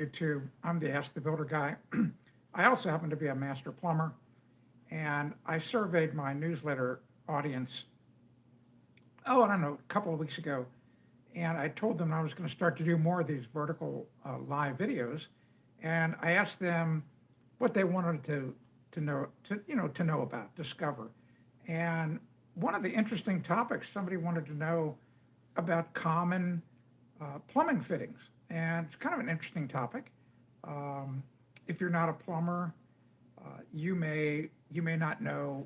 YouTube. I'm the Ask the Builder guy. I also happen to be a master plumber, and I surveyed my newsletter audience, oh, I don't know, a couple of weeks ago, and I told them I was going to start to do more of these vertical live videos, and I asked them what they wanted to know to know about, discover, and one of the interesting topics somebody wanted to know about common plumbing fittings, and it's kind of an interesting topic. Um, if you're not a plumber, you may not know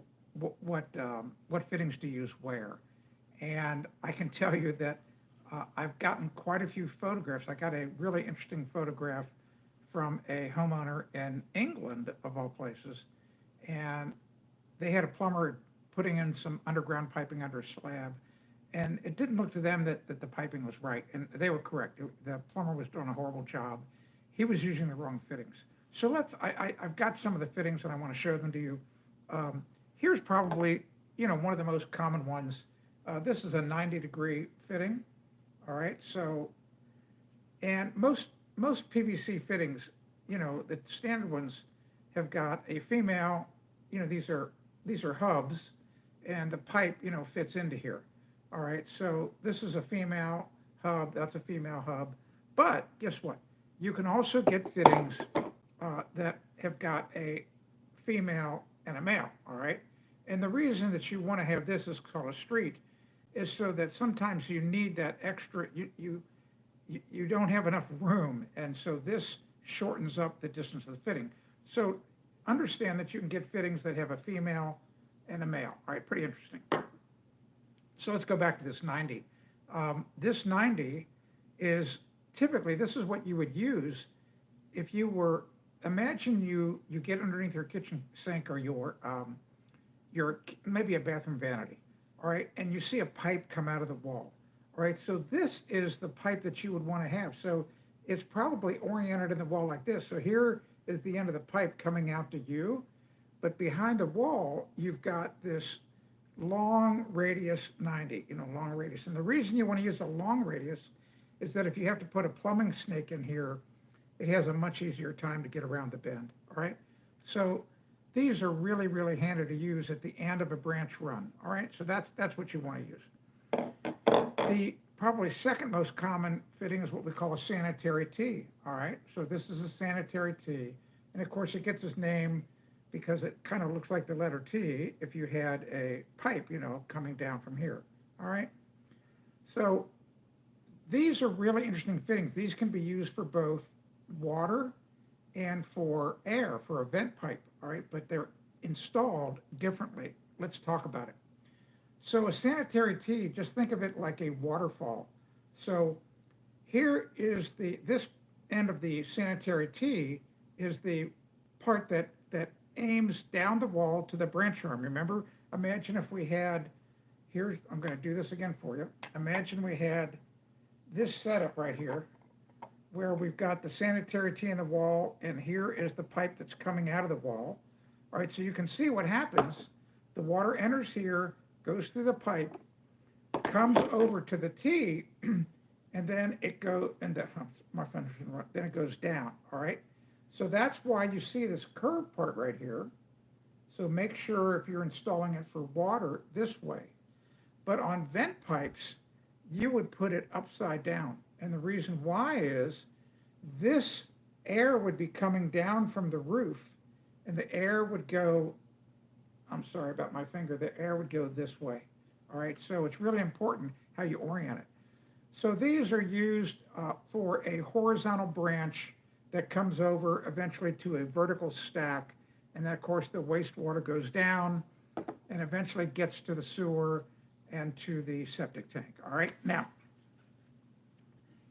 what fittings to use where, and I can tell you that I've gotten quite a few photographs. I got a really interesting photograph from a homeowner in England, of all places, and they had a plumber putting in some underground piping under a slab, and it didn't look to them that the piping was right, and they were correct. The plumber was doing a horrible job. He was using the wrong fittings. So I've got some of the fittings and I want to show them to you. Here's probably, one of the most common ones. This is a 90-degree fitting, all right? So, and most PVC fittings, the standard ones have got a female, these are hubs, and the pipe, fits into here. All right, so this is a female hub, that's a female hub. But guess what? You can also get fittings that have got a female and a male, all right? And the reason that you want to have this is called a street is so that sometimes you need that extra, you don't have enough room, and so this shortens up the distance of the fitting. So understand that you can get fittings that have a female and a male. All right, pretty interesting. So let's go back to this 90. This 90 is typically, this is what you would use if you were, imagine you get underneath your kitchen sink or your maybe a bathroom vanity, all right, and you see a pipe come out of the wall, all right, so this is the pipe that you would want to have. So it's probably oriented in the wall like this. So here is the end of the pipe coming out to you, but behind the wall, you've got this long radius 90, long radius. And the reason you want to use a long radius is that if you have to put a plumbing snake in here, it has a much easier time to get around the bend, all right? So these are really, really handy to use at the end of a branch run, all right? So that's what you want to use. The probably second most common fitting is what we call a sanitary tee, all right? So this is a sanitary tee. And of course, it gets its name because it kind of looks like the letter T if you had a pipe, coming down from here, all right? So these are really interesting fittings. These can be used for both water and for air, for a vent pipe, all right? But they're installed differently. Let's talk about it. So a sanitary tee, just think of it like a waterfall. So here is this end of the sanitary tee is the part that aims down the wall to the branch arm. Remember, imagine if we had, here, I'm going to do this again for you. Imagine we had this setup right here where we've got the sanitary tee in the wall, and here is the pipe that's coming out of the wall. All right, so you can see what happens. The water enters here, goes through the pipe, comes over to the tee, and then it goes, and then it goes down, all right? So that's why you see this curved part right here. So make sure if you're installing it for water this way. But on vent pipes, you would put it upside down. And the reason why is this air would be coming down from the roof, and the air would go, I'm sorry about my finger, the air would go this way. All right, so it's really important how you orient it. So these are used for a horizontal branch that comes over eventually to a vertical stack, and then of course the wastewater goes down and eventually gets to the sewer and to the septic tank. All right, now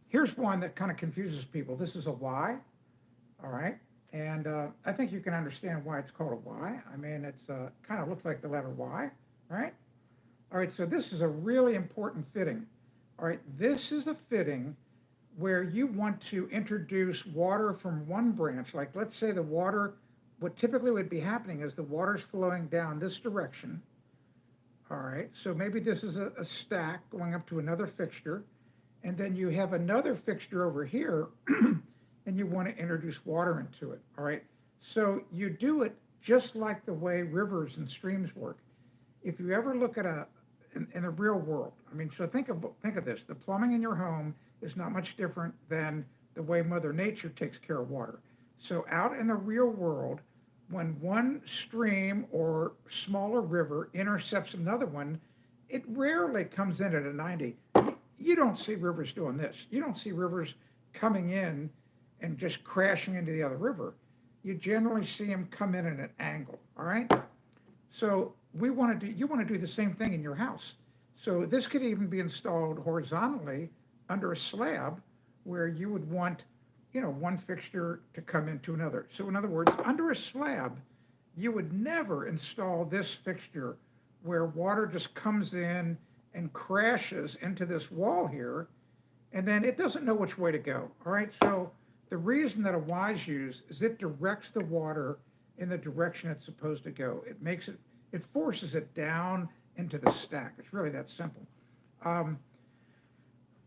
here's one that kind of confuses people. This is a Y, all right, and I think you can understand why it's called a Y. I mean, it's kind of looks like the letter Y, right? All right, so this is a really important fitting. All right, this is a fitting where you want to introduce water from one branch. Like, let's say the water, what typically would be happening is the water's flowing down this direction. All right, so maybe this is a stack going up to another fixture, and then you have another fixture over here, and you want to introduce water into it, all right? So you do it just like the way rivers and streams work. If you ever look at in the real world, I mean, so think of this. The plumbing in your home is not much different than the way Mother Nature takes care of water. So out in the real world, when one stream or smaller river intercepts another one, it rarely comes in at a 90. You don't see rivers doing this. You don't see rivers coming in and just crashing into the other river. You generally see them come in at an angle, all right? So you want to do the same thing in your house. So this could even be installed horizontally under a slab where you would want, one fixture to come into another. So in other words, under a slab, you would never install this fixture where water just comes in and crashes into this wall here, and then it doesn't know which way to go, all right? So the reason that a wise use is it directs the water in the direction it's supposed to go. It forces it down into the stack. It's really that simple.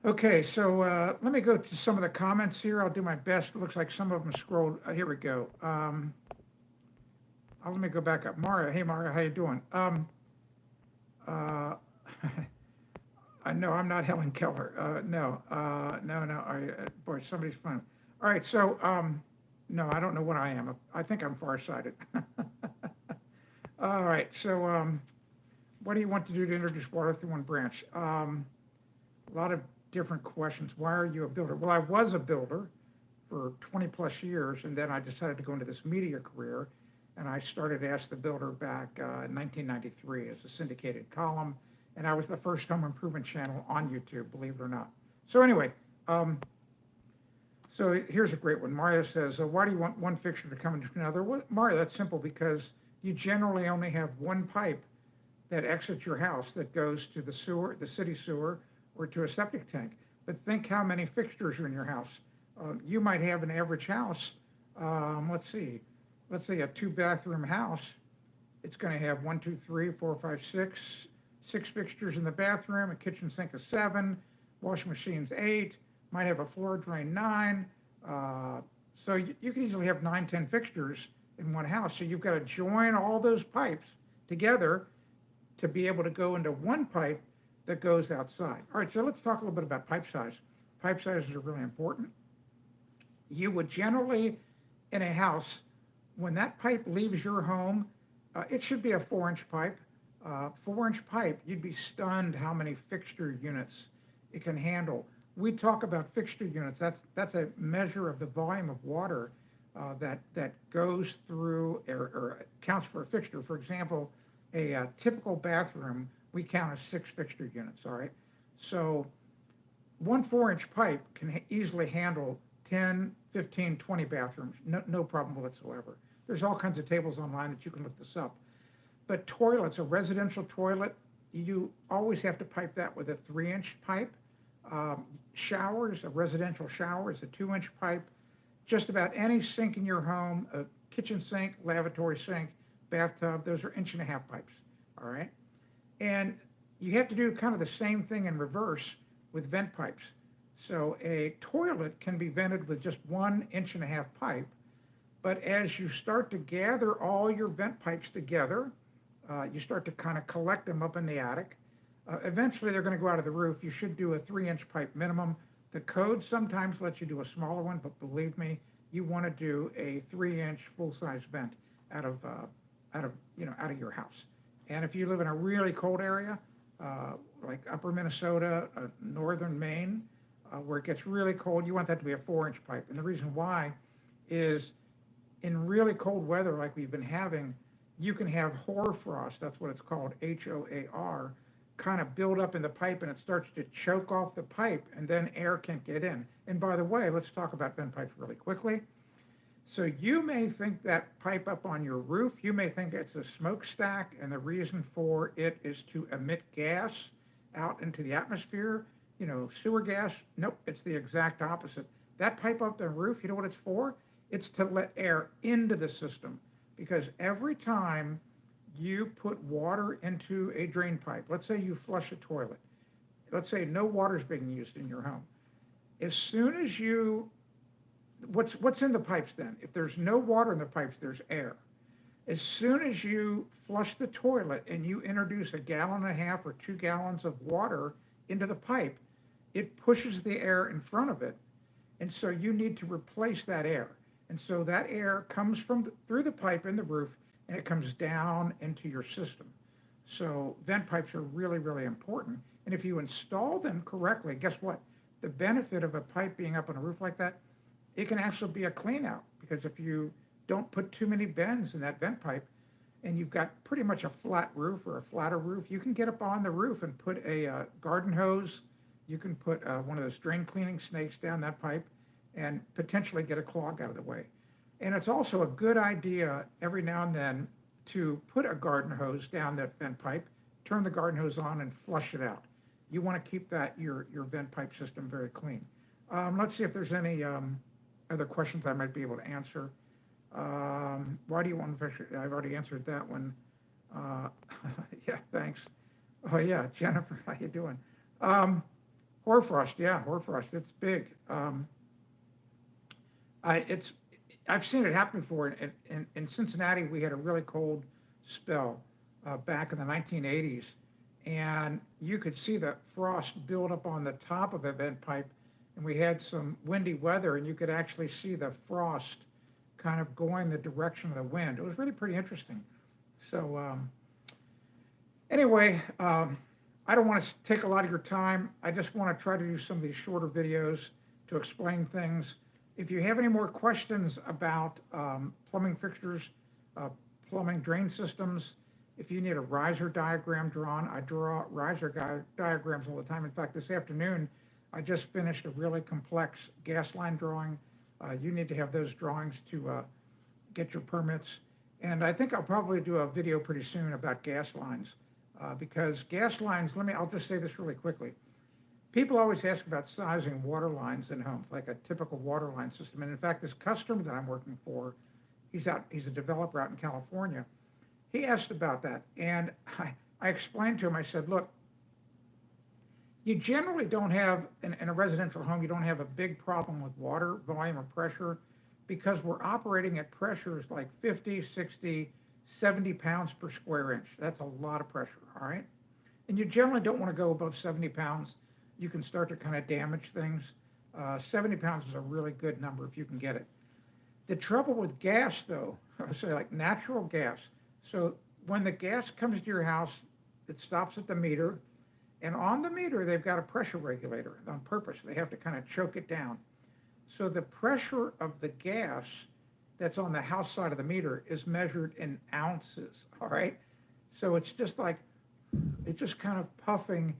Okay, so let me go to some of the comments here. I'll do my best. It looks like some of them scrolled. Here we go. Let me go back up. Mario, hey Mario, how you doing? I know I'm not Helen Keller. No. Boy, somebody's fun. All right, so no, I don't know what I am. I think I'm farsighted. All right, so what do you want to do to introduce water through one branch? A lot of different questions. Why are you a builder? Well, I was a builder for 20 plus years, and then I decided to go into this media career, and I started Ask the Builder back in 1993 as a syndicated column, and I was the first home improvement channel on YouTube, believe it or not. So anyway, so here's a great one. Mario says, why do you want one fixture to come into another? Well, Mario, that's simple, because you generally only have one pipe that exits your house that goes to the sewer, the city sewer, or to a septic tank. But think how many fixtures are in your house. You might have an average house, let's say a 2-bathroom house. It's going to have 1, 2, 3, 4, 5, 6 fixtures in the bathroom, a kitchen sink of 7, washing machines 8, might have a floor drain 9. So you can easily have 9, 10 fixtures in one house. So you've got to join all those pipes together to be able to go into one pipe that goes outside. All right, so let's talk a little bit about pipe size. Pipe sizes are really important. You would generally, in a house, when that pipe leaves your home, it should be a 4-inch pipe. 4-inch pipe, you'd be stunned how many fixture units it can handle. We talk about fixture units. That's a measure of the volume of water that goes through or counts for a fixture. For example, a typical bathroom, we count as 6 fixture units, all right? So one 4-inch pipe can easily handle 10, 15, 20 bathrooms, no problem whatsoever. There's all kinds of tables online that you can look this up. But toilets, a residential toilet, you always have to pipe that with a 3-inch pipe. Showers, a residential shower is a 2-inch pipe. Just about any sink in your home, a kitchen sink, lavatory sink, bathtub, those are 1.5-inch pipes, all right? And you have to do kind of the same thing in reverse with vent pipes. So a toilet can be vented with just 1.5-inch pipe, but as you start to gather all your vent pipes together, you start to kind of collect them up in the attic. Eventually they're going to go out of the roof. You should do a 3-inch pipe minimum. The code sometimes lets you do a smaller one, but believe me, you want to do a 3-inch full-size vent out of your house. And if you live in a really cold area, like upper Minnesota, northern Maine, where it gets really cold, you want that to be a 4-inch pipe. And the reason why is in really cold weather like we've been having, you can have hoarfrost, that's what it's called, H-O-A-R, kind of build up in the pipe, and it starts to choke off the pipe, and then air can't get in. And by the way, let's talk about vent pipes really quickly. So you may think that pipe up on your roof, you may think it's a smokestack, and the reason for it is to emit gas out into the atmosphere, sewer gas. Nope, it's the exact opposite. That pipe up the roof, you know what it's for? It's to let air into the system, because every time you put water into a drain pipe, let's say you flush a toilet, let's say no water is being used in your home. As soon as you what's in the pipes then? If there's no water in the pipes, there's air. As soon as you flush the toilet and you introduce a gallon and a half or 2 gallons of water into the pipe, it pushes the air in front of it. And so you need to replace that air. And so that air comes through the pipe in the roof and it comes down into your system. So vent pipes are really, really important. And if you install them correctly, guess what? The benefit of a pipe being up on a roof like that, it can actually be a clean out, because if you don't put too many bends in that vent pipe and you've got pretty much a flat roof or a flatter roof, you can get up on the roof and put a garden hose. You can put one of those drain cleaning snakes down that pipe and potentially get a clog out of the way. And it's also a good idea every now and then to put a garden hose down that vent pipe, turn the garden hose on and flush it out. You want to keep your vent pipe system very clean. Let's see if there's any other questions I might be able to answer. Why do you want to fish? I've already answered that one. Yeah, thanks. Oh yeah, Jennifer, how you doing? Hoarfrost, yeah, hoarfrost, it's big. I've seen it happen before. In Cincinnati, we had a really cold spell back in the 1980s, and you could see the frost build up on the top of the vent pipe, and we had some windy weather, and you could actually see the frost kind of going the direction of the wind. It was really pretty interesting. So anyway, I don't want to take a lot of your time. I just want to try to do some of these shorter videos to explain things. If you have any more questions about plumbing fixtures, plumbing drain systems, if you need a riser diagram drawn, I draw riser diagrams all the time. In fact, this afternoon, I just finished a really complex gas line drawing. You need to have those drawings to get your permits. And I think I'll probably do a video pretty soon about gas lines, because gas lines, I'll just say this really quickly. People always ask about sizing water lines in homes, like a typical water line system. And in fact, this customer that I'm working for, he's a developer out in California. He asked about that. And I explained to him, I said, look, you generally don't have, in a residential home, you don't have a big problem with water volume or pressure, because we're operating at pressures like 50, 60, 70 pounds per square inch. That's a lot of pressure, all right? And you generally don't want to go above 70 pounds. You can start to kind of damage things. 70 pounds is a really good number if you can get it. The trouble with gas, though, I say like natural gas. So when the gas comes to your house, it stops at the meter. And on the meter, they've got a pressure regulator on purpose. They have to kind of choke it down. So the pressure of the gas that's on the house side of the meter is measured in ounces, all right? So it's just like, it's just kind of puffing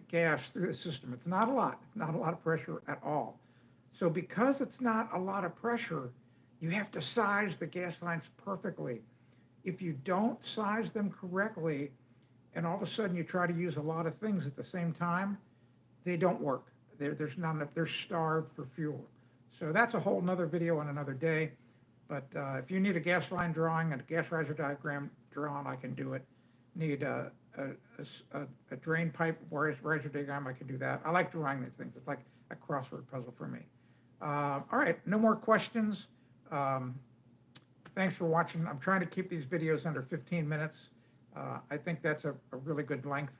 gas through the system. It's not a lot. It's not a lot of pressure at all. So because it's not a lot of pressure, you have to size the gas lines perfectly. If you don't size them correctly, and all of a sudden you try to use a lot of things at the same time, they don't work. There's not enough. They're starved for fuel. So that's a whole nother video on another day. But if you need a gas line drawing and a gas riser diagram drawn, I can do it. Need a drain pipe riser diagram, I can do that. I like drawing these things. It's like a crossword puzzle for me. All right, no more questions. Thanks for watching. I'm trying to keep these videos under 15 minutes. I think that's a really good length.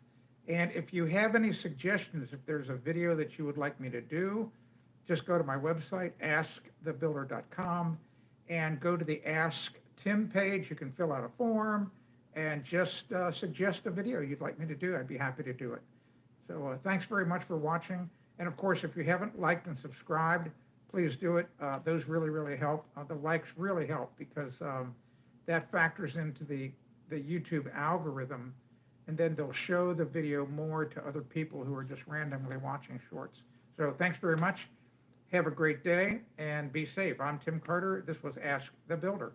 And if you have any suggestions, if there's a video that you would like me to do, just go to my website, askthebuilder.com, and go to the Ask Tim page. You can fill out a form and just suggest a video you'd like me to do. I'd be happy to do it. So thanks very much for watching. And of course, if you haven't liked and subscribed, please do it. Those really, really help. The likes really help, because that factors into the YouTube algorithm, and then they'll show the video more to other people who are just randomly watching shorts. So thanks very much. Have a great day and be safe. I'm Tim Carter. This was Ask the Builder.